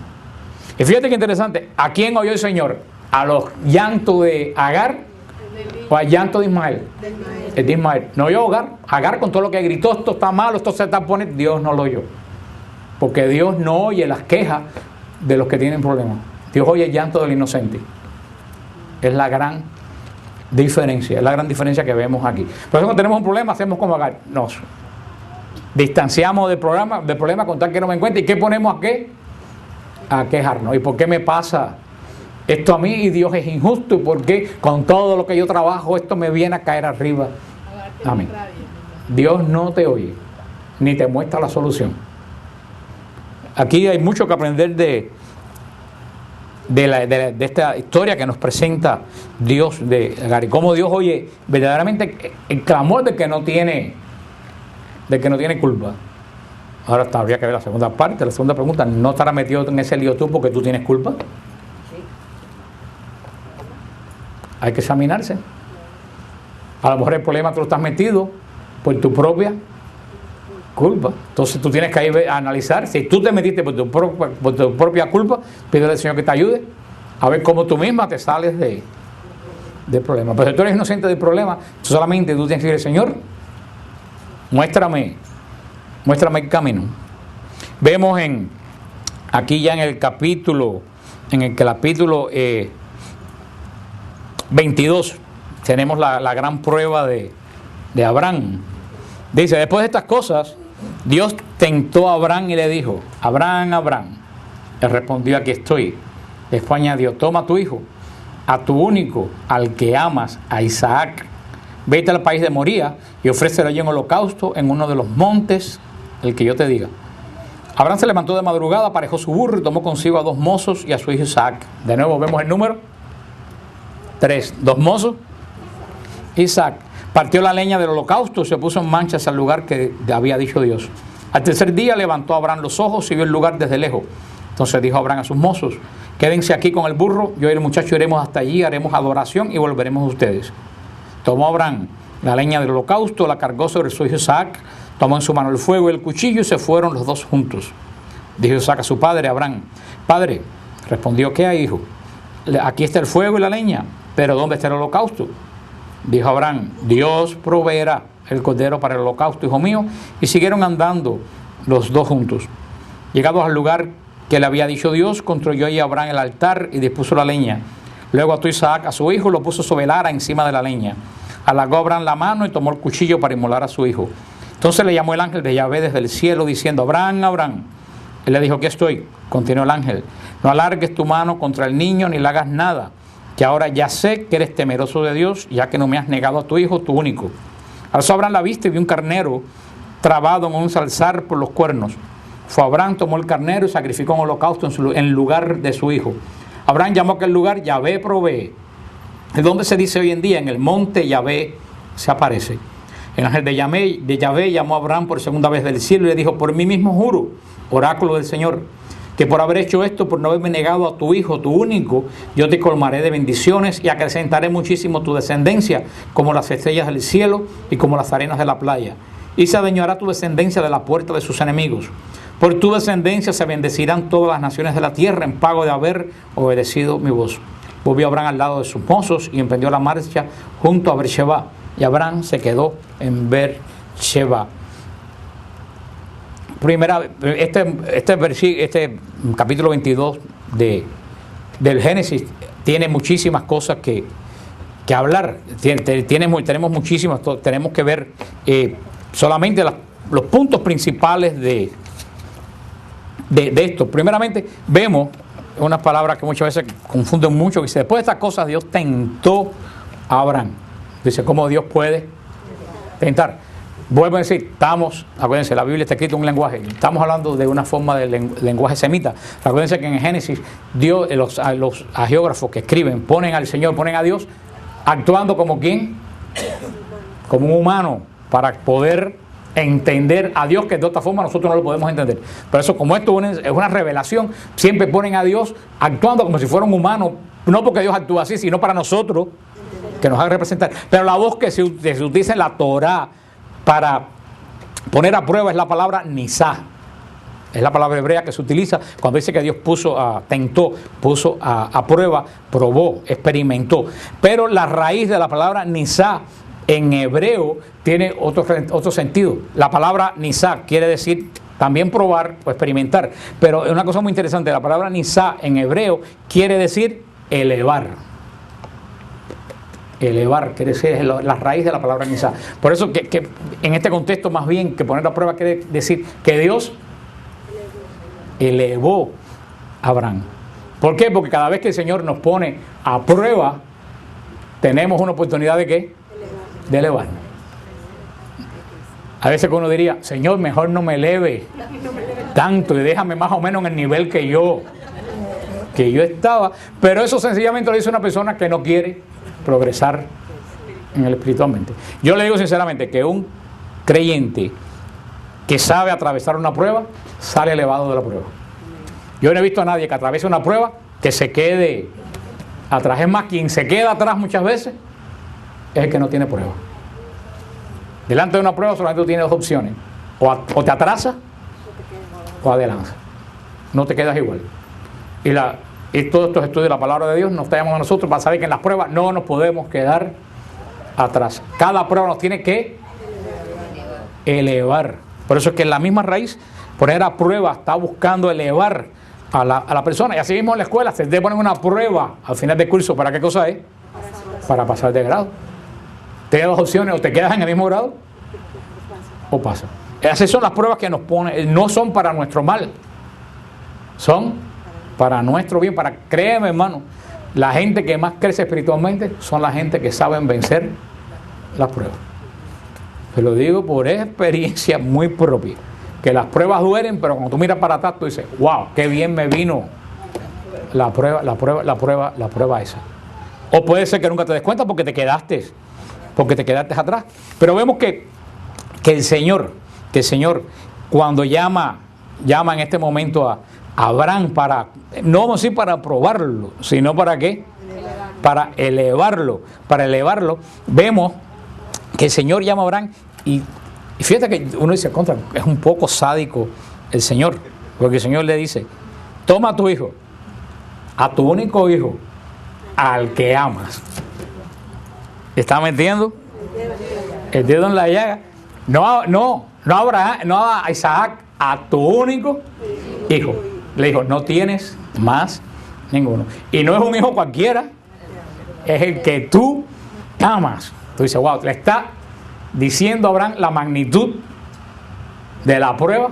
Y fíjate qué interesante, ¿a quién oyó el Señor? ¿A los llantos de Agar o al llanto de Ismael? El de Ismael. No oyó Agar con todo lo que gritó, esto está malo, esto se está poniendo. Dios no lo oyó, porque Dios no oye las quejas de los que tienen problemas. Dios oye el llanto del inocente. Es la gran diferencia, es la gran diferencia que vemos aquí. Por eso cuando tenemos un problema, hacemos como Agar, nos distanciamos del problema con tal que no me encuentre. ¿Y qué ponemos a qué? A quejarnos. ¿Y por qué me pasa esto a mí y Dios es injusto? ¿Y por qué con todo lo que yo trabajo esto me viene a caer arriba? Amén. Dios no te oye, ni te muestra la solución. Aquí hay mucho que aprender de esta historia que nos presenta Dios de Agar, y cómo Dios oye verdaderamente el clamor de que no tiene culpa. Ahora habría que ver la segunda parte, la segunda pregunta: ¿no estarás metido en ese lío tú porque tú tienes culpa? Hay que examinarse. A lo mejor el problema tú lo estás metido por tu propia culpa. Entonces tú tienes que ir a analizar. Si tú te metiste por tu propia culpa, pídele al Señor que te ayude a ver cómo tú misma te sales del problema. Pero si tú eres inocente del problema, solamente tú tienes que decir: Señor, muéstrame el camino. Vemos aquí ya en el capítulo 22, tenemos la gran prueba de Abraham. Dice: después de estas cosas, Dios tentó a Abraham y le dijo: Abraham, Abraham. Él respondió: aquí estoy. Después añadió: toma a tu hijo, a tu único, al que amas, a Isaac. Vete al país de Moría y ofrécelo allí en holocausto en uno de los montes, el que yo te diga. Abraham se levantó de madrugada, aparejó su burro y tomó consigo a 2 mozos y a su hijo Isaac. De nuevo vemos el número 3, 2 mozos, Isaac. Partió la leña del holocausto y se puso en marcha hacia el lugar que había dicho Dios. Al tercer día levantó Abraham los ojos y vio el lugar desde lejos. Entonces dijo Abraham a sus mozos: quédense aquí con el burro, yo y el muchacho iremos hasta allí, haremos adoración y volveremos a ustedes. Tomó Abraham la leña del holocausto, la cargó sobre su hijo Isaac, tomó en su mano el fuego y el cuchillo y se fueron los dos juntos. Dijo Isaac a su padre Abraham: Padre. Respondió: ¿qué hay, hijo? Aquí está el fuego y la leña, pero ¿dónde está el holocausto? Dijo Abraham: Dios proveerá el cordero para el holocausto, hijo mío. Y siguieron andando los dos juntos. Llegados al lugar que le había dicho Dios, construyó allí Abraham el altar y dispuso la leña. Luego ató Isaac a su hijo y lo puso sobre el ara encima de la leña. Alargó Abraham la mano y tomó el cuchillo para inmolar a su hijo. Entonces le llamó el ángel de Yahvé desde el cielo, diciendo: Abraham, Abraham. Él le dijo: aquí estoy. Continuó el ángel: no alargues tu mano contra el niño ni le hagas nada, que ahora ya sé que eres temeroso de Dios, ya que no me has negado a tu hijo, tu único. Alzó Abraham la vista y vio un carnero trabado en un zarzal por los cuernos. Fue Abraham, tomó el carnero y sacrificó un holocausto en lugar de su hijo. Abraham llamó a aquel lugar Yahvé provee. ¿De dónde se dice hoy en día? En el monte Yahvé se aparece. El ángel de Yahvé llamó a Abraham por segunda vez del cielo y le dijo: por mí mismo juro, oráculo del Señor, que por haber hecho esto, por no haberme negado a tu hijo, tu único, yo te colmaré de bendiciones y acrecentaré muchísimo tu descendencia, como las estrellas del cielo y como las arenas de la playa. Y se adueñará tu descendencia de la puerta de sus enemigos. Por tu descendencia se bendecirán todas las naciones de la tierra en pago de haber obedecido mi voz. Volvió Abraham al lado de sus mozos y emprendió la marcha junto a Beersheba. Y Abraham se quedó en Beersheba. Este capítulo 22 del Génesis tiene muchísimas cosas que hablar. Tenemos muchísimas, tenemos que ver solamente los puntos principales de esto. Primeramente, vemos unas palabras que muchas veces confunden mucho, que dice: después de estas cosas Dios tentó a Abraham. Dice: ¿cómo Dios puede tentar? Vuelvo a decir, acuérdense, la Biblia está escrita en un lenguaje, estamos hablando de una forma de lenguaje semita. Acuérdense que en Génesis, Dios, los geógrafos que escriben, ponen al Señor, ponen a Dios actuando como ¿quién? Como un humano, para poder entender a Dios, que de otra forma nosotros no lo podemos entender. Por eso, como esto es una revelación, siempre ponen a Dios actuando como si fuera un humano, no porque Dios actúa así, sino para nosotros, que nos haga representar. Pero la voz que se utiliza en la Torá para poner a prueba es la palabra nisá. Es la palabra hebrea que se utiliza cuando dice que Dios tentó, puso a prueba, probó, experimentó. Pero la raíz de la palabra nisá en hebreo tiene otro sentido. La palabra nisá quiere decir también probar o experimentar. Pero es una cosa muy interesante, la palabra nisá en hebreo quiere decir elevar. Elevar, quiere decir la raíz de la palabra nisá. Por eso que en este contexto más bien que poner a prueba quiere decir que Dios elevó a Abraham. ¿Por qué? Porque cada vez que el Señor nos pone a prueba, tenemos una oportunidad de ¿qué? De elevarnos. A veces uno diría, Señor, mejor no me eleve tanto y déjame más o menos en el nivel que yo estaba. Pero eso sencillamente lo dice una persona que no quiere progresar en el espiritualmente. Yo le digo sinceramente que un creyente que sabe atravesar una prueba, sale elevado de la prueba. Yo no he visto a nadie que atraviese una prueba que se quede atrás. Es más, quien se queda atrás muchas veces es el que no tiene prueba. Delante de una prueba solamente tú tienes dos opciones. O te atrasas o adelanzas. No te quedas igual. Y todos estos estudios de la palabra de Dios nos traemos a nosotros para saber que en las pruebas no nos podemos quedar atrás. Cada prueba nos tiene que elevar. Por eso es que en la misma raíz, poner a prueba está buscando elevar a la persona. Y así mismo en la escuela se te ponen una prueba al final del curso. ¿Para qué cosa es? Para pasar de grado. Tienes dos opciones: o te quedas en el mismo grado o pasas. Esas son las pruebas que nos ponen. No son para nuestro mal, son para nuestro bien. Créeme, hermano, la gente que más crece espiritualmente son la gente que saben vencer las pruebas. Te lo digo por experiencia muy propia, que las pruebas duelen, pero cuando tú miras para atrás tú dices, wow, qué bien me vino la prueba esa. O puede ser que nunca te des cuenta porque te quedaste atrás. Pero vemos que el Señor cuando llama en este momento a Abraham no vamos a decir para probarlo, sino para ¿qué? Para elevarlo. Vemos que el Señor llama a Abraham y fíjate que uno dice, contra, es un poco sádico el Señor, porque el Señor le dice, toma a tu hijo, a tu único hijo, al que amas. ¿Está metiendo el dedo en la llaga? No a Isaac, a tu único hijo. Le dijo, no tienes más ninguno. Y no es un hijo cualquiera, es el que tú amas. Tú dices, wow, le está diciendo a Abraham la magnitud de la prueba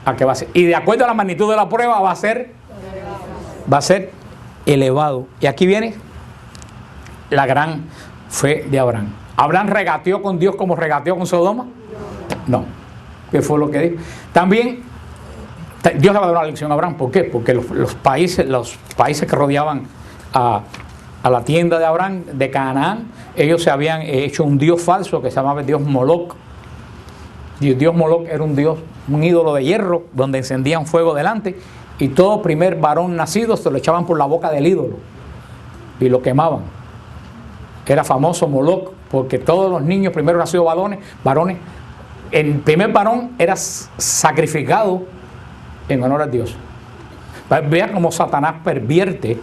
a que va a ser. Y de acuerdo a la magnitud de la prueba va a ser elevado. Y aquí viene la gran fe de Abraham. ¿Abraham regateó con Dios como regateó con Sodoma? No. ¿Qué fue lo que dijo? También Dios le va a dar una lección a Abraham. ¿Por qué? Porque los países que rodeaban a la tienda de Abraham, de Canaán, ellos se habían hecho un dios falso que se llamaba el dios Moloc. Y el dios Moloc era un ídolo de hierro donde encendían fuego delante y todo primer varón nacido se lo echaban por la boca del ídolo y lo quemaban. Era famoso Moloc porque todos los niños primero nacidos varones, el primer varón era sacrificado en honor a Dios. Vea cómo Satanás pervierte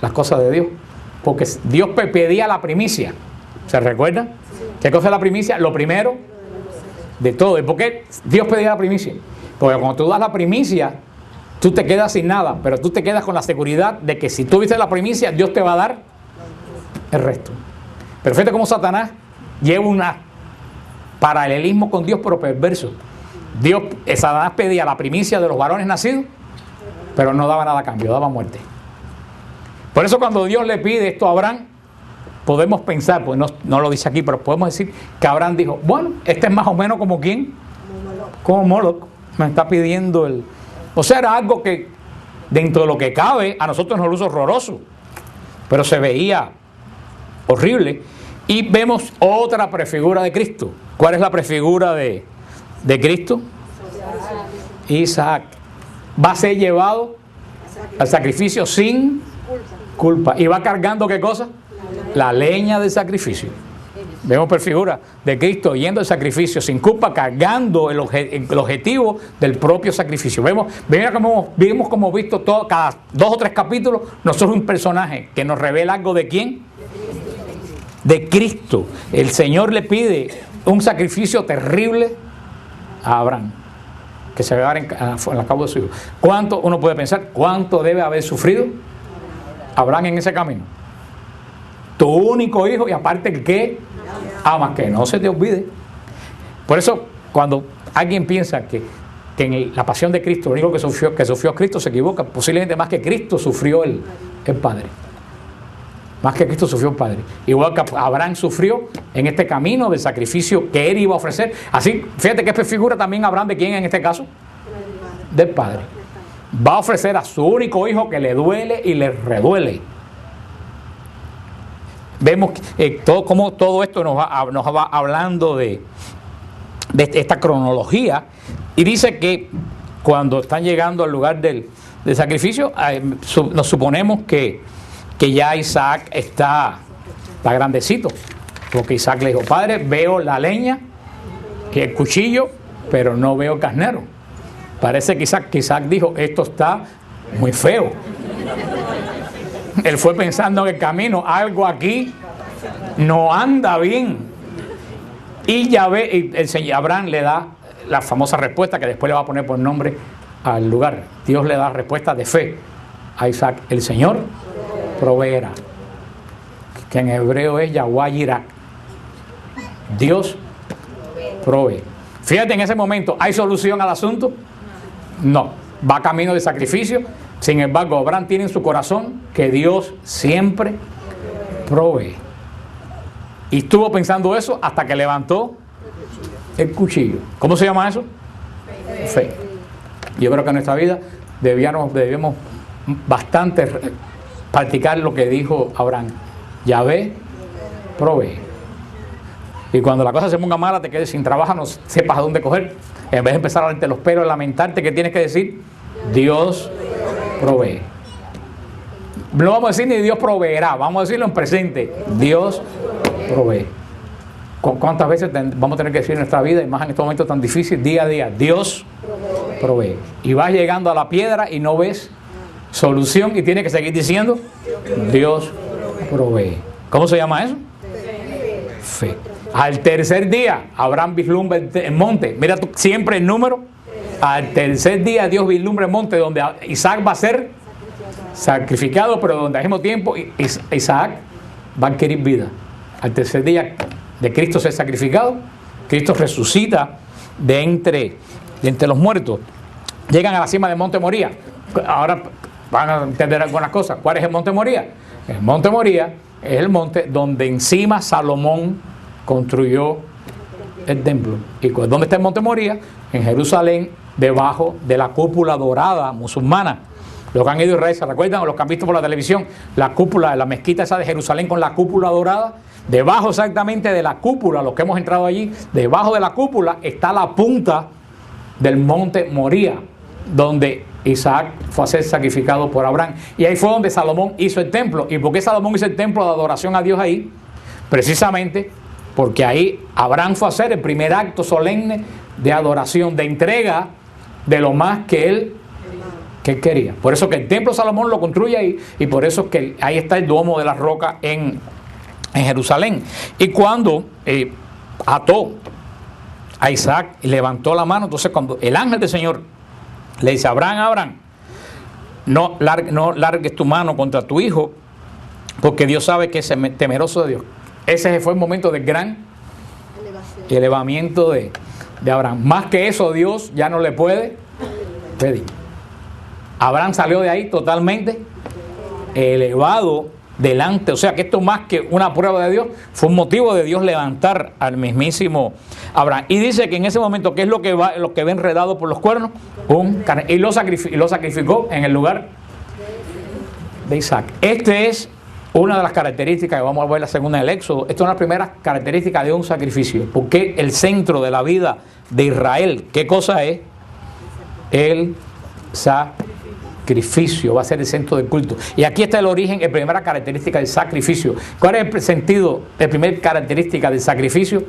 las cosas de Dios, porque Dios pedía la primicia. ¿Se recuerdan? Sí. ¿Qué cosa es la primicia? Lo primero de todo. ¿Y por qué Dios pedía la primicia? Porque cuando tú das la primicia, tú te quedas sin nada, pero tú te quedas con la seguridad de que si tú viste la primicia, Dios te va a dar el resto. Pero fíjate cómo Satanás lleva un paralelismo con Dios, pero perverso. Satanás pedía la primicia de los varones nacidos, pero no daba nada a cambio, daba muerte. Por eso cuando Dios le pide esto a Abraham, podemos pensar, pues no lo dice aquí, pero podemos decir que Abraham dijo, bueno, este es más o menos como ¿quién? Como Moloc, me está pidiendo O sea, era algo que dentro de lo que cabe a nosotros nos luce horroroso, pero se veía horrible. Y vemos otra prefigura de Cristo. ¿Cuál es la prefigura de Cristo? Isaac. Va a ser llevado al sacrificio sin culpa. ¿Y va cargando qué cosa? La leña del sacrificio. Vemos prefigura de Cristo yendo al sacrificio sin culpa, cargando el objetivo del propio sacrificio. Vemos como hemos visto cada 2 o 3 capítulos, nosotros un personaje que nos revela algo de quién. De Cristo. El Señor le pide un sacrificio terrible a Abraham. que se va a dar en la cabo de su hijo. ¿Cuánto uno puede pensar? ¿Cuánto debe haber sufrido Abraham en ese camino? Tu único hijo, y aparte el que amas, que no se te olvide. Por eso, cuando alguien piensa que en la pasión de Cristo, lo único que sufrió Cristo, se equivoca. Posiblemente más que Cristo sufrió el Padre. Más que Cristo sufrió el Padre. Igual que Abraham sufrió en este camino del sacrificio que él iba a ofrecer. Así, fíjate que figura también Abraham de quién en este caso. Del Padre. Va a ofrecer a su único hijo que le duele y le reduele. Vemos cómo todo esto nos va hablando de esta cronología, y dice que cuando están llegando al lugar del sacrificio, nos suponemos que ya Isaac está grandecito, porque Isaac le dijo: Padre, veo la leña y el cuchillo, pero no veo el carnero. Parece que Isaac dijo: esto está muy feo. Él fue pensando en el camino: algo aquí no anda bien. Y el señor Abraham le da la famosa respuesta que después le va a poner por nombre al lugar. Dios le da respuesta de fe a Isaac: el Señor proveerá, que en hebreo es Yahweh Yirah. Dios provee. Fíjate, en ese momento, ¿hay solución al asunto? No, va camino de sacrificio. Sin embargo, Abraham tiene en su corazón que Dios siempre provee. Y estuvo pensando eso hasta que levantó el cuchillo. ¿Cómo se llama eso? Fe. Yo creo que en nuestra vida debemos bastante practicar lo que dijo Abraham: Yahvé provee. Y cuando la cosa se ponga mala, te quedes sin trabajo, no sepas a dónde coger, en vez de empezar a darte los pelos, lamentarte, ¿qué tienes que decir? Dios provee. No vamos a decir ni Dios proveerá, vamos a decirlo en presente: Dios provee. ¿Cuántas veces vamos a tener que decir en nuestra vida, y más en estos momentos tan difíciles, día a día: Dios provee? Y vas llegando a la piedra y no ves solución, y tienes que seguir diciendo: Dios provee. ¿Cómo se llama eso? Fe. Al tercer día, Abraham vislumbra el monte. Mira tú siempre el número. Al tercer día, Dios vislumbra el monte donde Isaac va a ser sacrificado, pero donde al mismo tiempo Isaac va a adquirir vida. Al tercer día de Cristo ser sacrificado, Cristo resucita de entre los muertos. Llegan a la cima del monte Moría. Ahora van a entender algunas cosas. ¿Cuál es el monte Moría? El monte Moría es el monte donde encima Salomón construyó el templo. ¿Y dónde está el monte Moría? En Jerusalén, debajo de la cúpula dorada musulmana. Los que han ido a Israel, ¿se recuerdan? O los que han visto por la televisión la cúpula, la mezquita esa de Jerusalén con la cúpula dorada. Debajo exactamente de la cúpula, los que hemos entrado allí, debajo de la cúpula está la punta del monte Moría, donde Isaac fue a ser sacrificado por Abraham. Y ahí fue donde Salomón hizo el templo. ¿Y por qué Salomón hizo el templo de adoración a Dios ahí? Precisamente porque ahí Abraham fue a hacer el primer acto solemne de adoración, de entrega de lo más que él quería. Por eso que el templo de Salomón lo construye ahí, y por eso que ahí está el domo de la roca en Jerusalén. Y cuando ató a Isaac y levantó la mano, entonces cuando el ángel del Señor le dice: Abraham, no largues tu mano contra tu hijo, porque Dios sabe que es temeroso de Dios. Ese fue el momento del gran elevamiento de Abraham. Más que eso, Dios ya no le puede pedir. Abraham salió de ahí totalmente elevado delante. O sea que esto, más que una prueba de Dios, fue un motivo de Dios levantar al mismísimo Abraham. Y dice que en ese momento, ¿qué es lo que ve enredado por los cuernos? Un carnero. Y lo sacrificó en el lugar de Isaac. Este es una de las características que vamos a ver la segunda del Éxodo. Esta es una de las primeras características de un sacrificio. Porque el centro de la vida de Israel, ¿qué cosa es? El sacrificio. Va a ser el centro del culto. Y aquí está el origen, la primera característica del sacrificio. ¿Cuál es el sentido, la primera característica del sacrificio?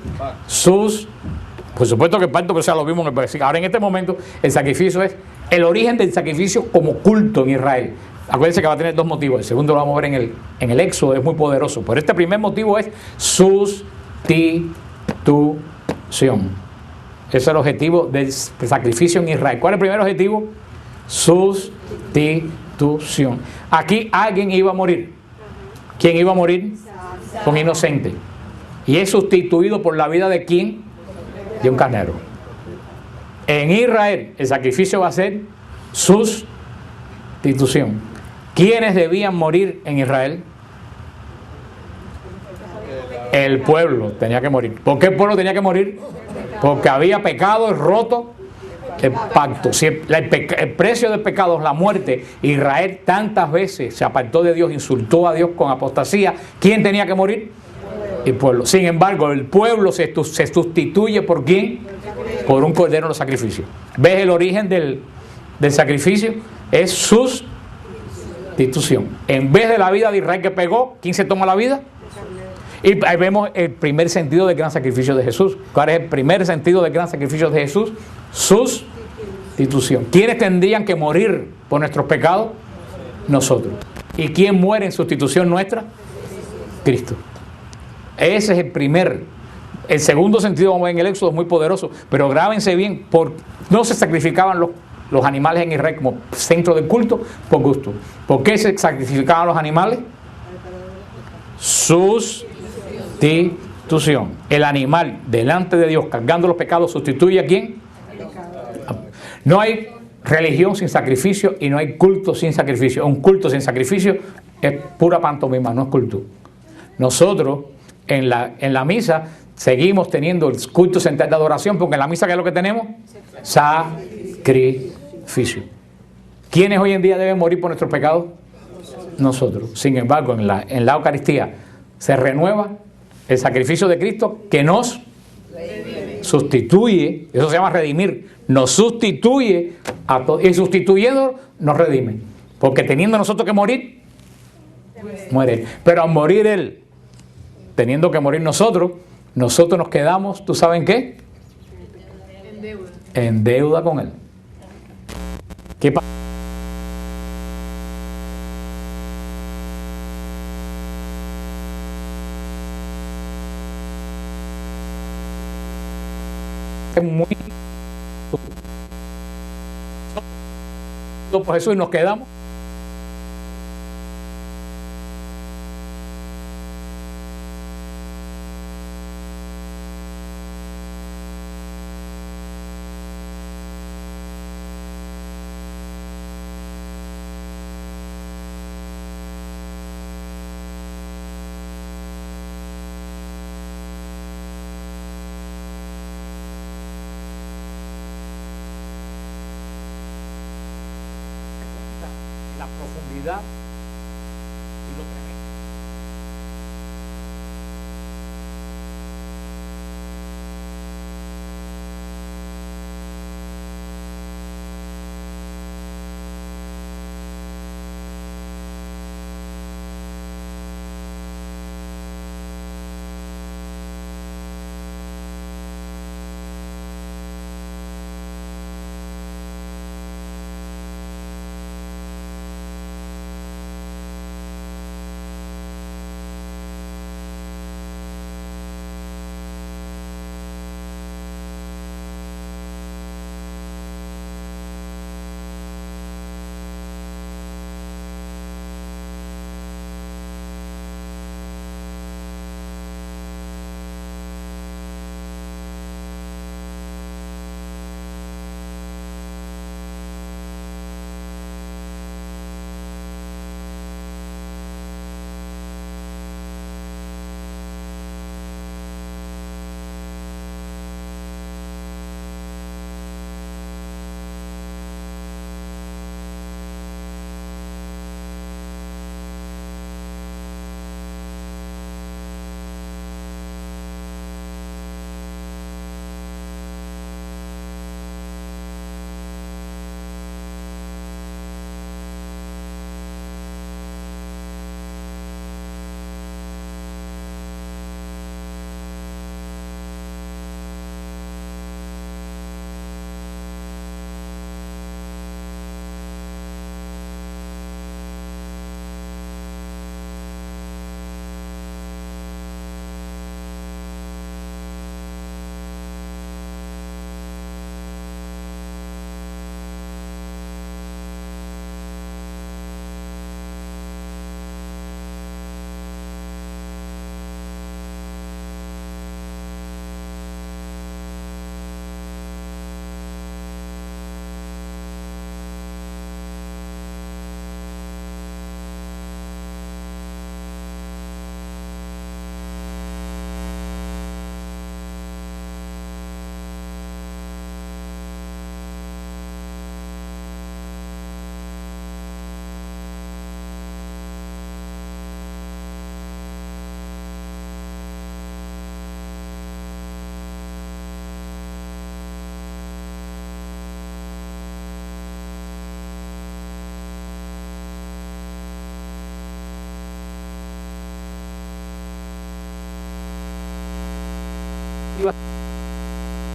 Por supuesto que parto que sea lo mismo en el versículo. Ahora, en este momento, el sacrificio es el origen del sacrificio como culto en Israel. Acuérdense que va a tener dos motivos. El segundo lo vamos a ver en el Éxodo, es muy poderoso. Pero este primer motivo es sustitución. Ese es el objetivo del sacrificio en Israel. ¿Cuál es el primer objetivo? Sustitución. Aquí alguien iba a morir. ¿Quién iba a morir? Un inocente. Y es sustituido por la vida de ¿quién? De un carnero. En Israel el sacrificio va a ser sustitución. ¿Quiénes debían morir en Israel? El pueblo tenía que morir. ¿Por qué el pueblo tenía que morir? Porque había pecado y roto el pacto. Si el precio del pecado es la muerte, Israel tantas veces se apartó de Dios, insultó a Dios con apostasía. ¿Quién tenía que morir? El pueblo. Sin embargo, el pueblo se sustituye ¿por quién? Por un cordero en los sacrificios. ¿Ves el origen del sacrificio? Es sustitución. En vez de la vida de Israel que pegó, ¿quién se toma la vida? Y ahí vemos el primer sentido del gran sacrificio de Jesús. ¿Cuál es el primer sentido del gran sacrificio de Jesús? Sustitución. ¿Quiénes tendrían que morir por nuestros pecados? Nosotros. ¿Y quién muere en sustitución nuestra? Cristo. Ese es el primer. El segundo sentido, vamos a ver en el Éxodo, es muy poderoso, pero grábense bien, no se sacrificaban los animales en Israel como centro del culto por gusto. ¿Por qué se sacrificaban los animales? Sustitución. El animal delante de Dios cargando los pecados sustituye ¿a quién? No hay religión sin sacrificio y no hay culto sin sacrificio. Un culto sin sacrificio es pura pantomima, no es culto. Nosotros en la misa seguimos teniendo el culto central de adoración, porque en la misa ¿qué es lo que tenemos? Sacrificio. ¿Quiénes hoy en día deben morir por nuestros pecados? Nosotros. Sin embargo, en la Eucaristía se renueva el sacrificio de Cristo que nos sustituye. Eso se llama redimir. Nos sustituye a todos. Y sustituyendo nos redime. Porque teniendo nosotros que morir, muere Él. Pero al morir Él, teniendo que morir nosotros nos quedamos, ¿tú sabes en qué? En deuda con Él. ¿Qué pasa? Muy por Jesús y nos quedamos la profundidad y lo tremendo.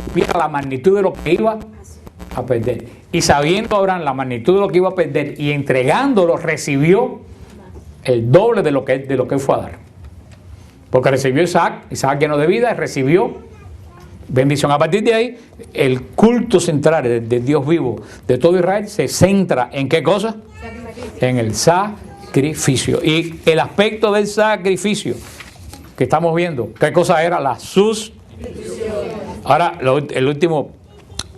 supiera la magnitud de lo que iba a perder. Y sabiendo Abraham la magnitud de lo que iba a perder y entregándolo, recibió el doble de lo que él fue a dar. Porque recibió Isaac lleno de vida, y recibió bendición. A partir de ahí, el culto central de Dios vivo de todo Israel se centra en ¿qué cosa? En el sacrificio. Y el aspecto del sacrificio que estamos viendo, ¿qué cosa era? La sustitución. Ahora, el último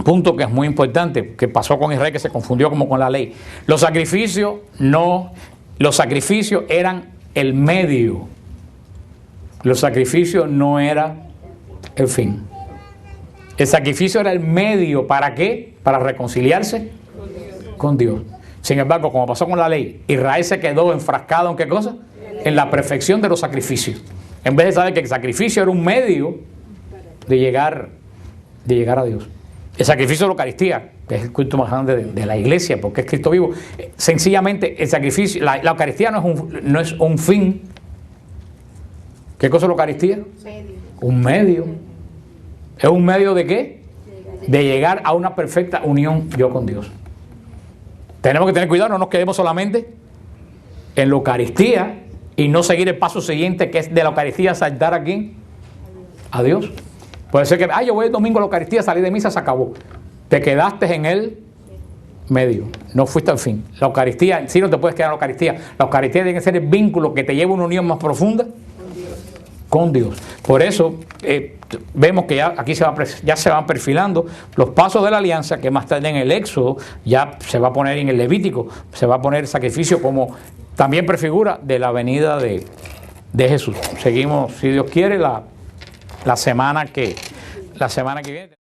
punto que es muy importante, que pasó con Israel, que se confundió como con la ley. Los sacrificios eran el medio. Los sacrificios no era el fin. El sacrificio era el medio, ¿para qué? Para reconciliarse con Dios. Sin embargo, como pasó con la ley, Israel se quedó enfrascado ¿en qué cosa? En la perfección de los sacrificios. En vez de saber que el sacrificio era un medio de llegar a Dios. El sacrificio de la Eucaristía, que es el culto más grande de la iglesia, porque es Cristo vivo. Sencillamente, el sacrificio, la Eucaristía no es un fin. ¿Qué cosa es la Eucaristía? Un medio. ¿Es un medio de qué? De llegar a una perfecta unión yo con Dios. Tenemos que tener cuidado, no nos quedemos solamente en la Eucaristía y no seguir el paso siguiente, que es de la Eucaristía saltar a ¿quién? A Dios. Puede ser que, yo voy el domingo a la Eucaristía, salí de misa, se acabó. Te quedaste en el medio, no fuiste al fin. La Eucaristía, sí, no te puedes quedar en la Eucaristía. La Eucaristía tiene que ser el vínculo que te lleva a una unión más profunda con Dios. Por eso vemos que ya aquí ya se van perfilando los pasos de la alianza, que más tarde en el Éxodo ya se va a poner, en el Levítico se va a poner el sacrificio como también prefigura de la venida de Jesús. Seguimos, si Dios quiere, la semana que viene.